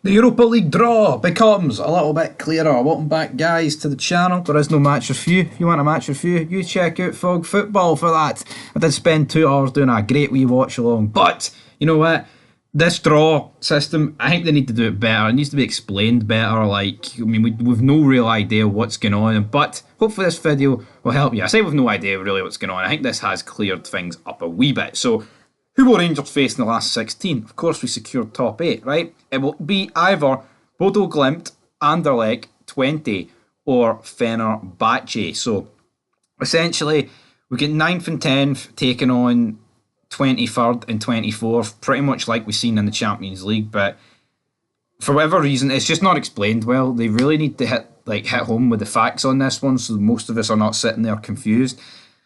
The Europa League draw becomes a little bit clearer. Welcome back, guys, to the channel. There is no match review. If you want a match review, you check out Fog Football for that. I did spend 2 hours doing a great wee watch along, but you know what? This draw system, I think they need to do it better. It needs to be explained better. Like, I mean, we've no real idea what's going on, but hopefully this video will help you. I say we've no idea really what's going on. I think this has cleared things up a wee bit. So, who will Rangers face in the last 16? Of course, we secured top 8, right? It will be either Bodo Glimt, Anderlecht, 20, or Fenerbahce. So, essentially, we get 9th and 10th taking on 23rd and 24th, pretty much like we've seen in the Champions League, but for whatever reason, it's just not explained well. They really need to hit home with the facts on this one, so most of us are not sitting there confused.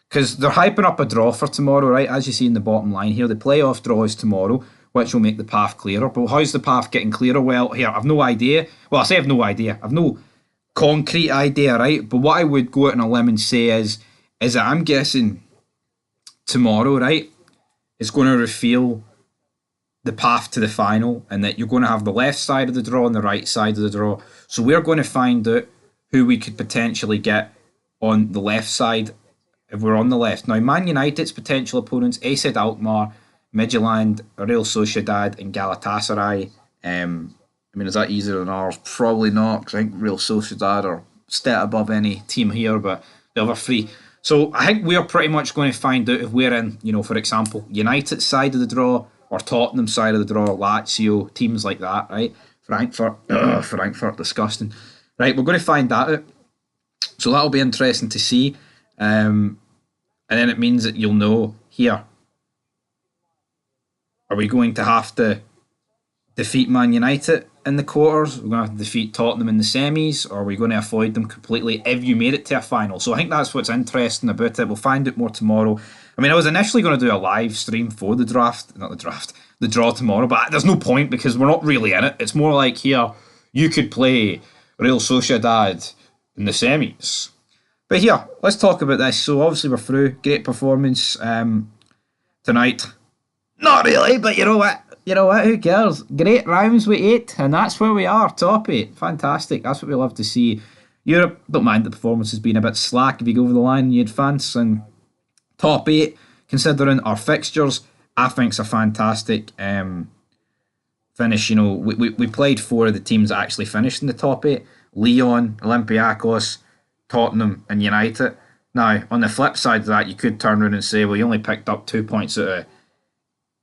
Because they're hyping up a draw for tomorrow, right? As you see in the bottom line here, the playoff draw is tomorrow, which will make the path clearer. But how's the path getting clearer? Well, here, I've no idea. Well, I say I've no idea. I've no concrete idea, right? But what I would go out on a limb and say is that I'm guessing tomorrow, right, is going to reveal the path to the final, and that you're going to have the left side of the draw and the right side of the draw. So we're going to find out who we could potentially get on the left side if we're on the left. Now, Man United's potential opponents, AZ Alkmaar, Midtjylland, Real Sociedad and Galatasaray. I mean, is that easier than ours? Probably not, because I think Real Sociedad are step above any team here, but the other three. So I think we're pretty much going to find out if we're in, you know, for example, United's side of the draw or Tottenham's side of the draw, Lazio, teams like that, right? Frankfurt, disgusting. Right, we're going to find that out. So that'll be interesting to see. And then it means that you'll know here, are we going to have to defeat Man United in the quarters? We're going to have to defeat Tottenham in the semis, or are we going to avoid them completely if you made it to a final? So I think that's what's interesting about it. We'll find out more tomorrow. I mean, I was initially going to do a live stream for the draw tomorrow, but there's no point because we're not really in it. It's more like here, you could play Real Sociedad in the semis. But here, let's talk about this. So obviously we're through. Great performance tonight. Not really, but you know what? You know what? Who cares? Great rounds with 8, and that's where we are. Top 8. Fantastic. That's what we love to see. Europe, don't mind the performance has been a bit slack. If you go over the line, you advance. And top 8, considering our fixtures, I think it's a fantastic finish. You know, we played 4 of the teams that actually finished in the top 8. Lyon, Olympiacos, Tottenham and United. Now, on the flip side of that, you could turn around and say, well, you only picked up 2 points out of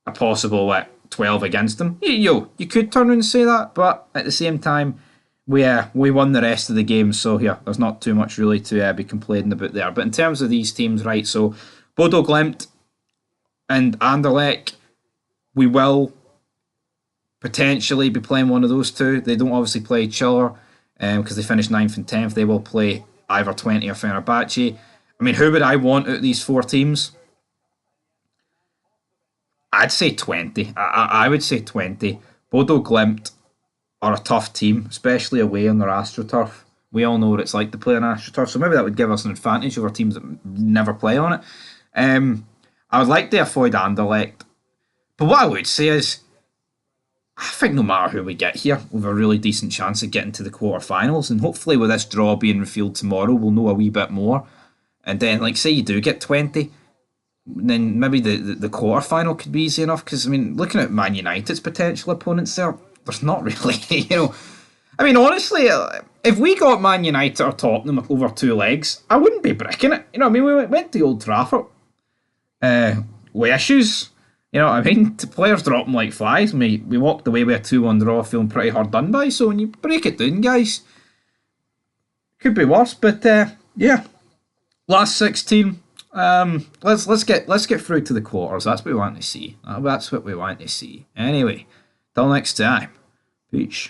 a possible 12 against them. You could turn around and say that, but at the same time, we won the rest of the games, so yeah, there's not too much really to be complaining about there. But in terms of these teams, right, so Bodo Glimt and Anderlecht, we will potentially be playing one of those two. They don't obviously play each other because they finished 9th and 10th. They will play either 20 or Fenerbahce. I mean, who would I want out of these 4 teams? I'd say 20. I would say 20. Bodo Glimt are a tough team, especially away on their AstroTurf. We all know what it's like to play on AstroTurf, so maybe that would give us an advantage over teams that never play on it. I would like to avoid Anderlecht. But what I would say is, I think no matter who we get here, we have a really decent chance of getting to the quarterfinals. And hopefully with this draw being revealed tomorrow, we'll know a wee bit more. And then, like, say you do get 20, then maybe the quarterfinal could be easy enough. Because, I mean, looking at Man United's potential opponents there, there's not really, you know. I mean, honestly, if we got Man United or Tottenham over 2 legs, I wouldn't be bricking it. You know, I mean, we went to Old Trafford with issues. You know what I mean? The players drop them like flies. We walked away with a 2-1 draw feeling pretty hard done by. So when you break it down, guys, could be worse. But yeah, last 16. Let's get through to the quarters. That's what we want to see. That's what we want to see. Anyway, till next time. Peace.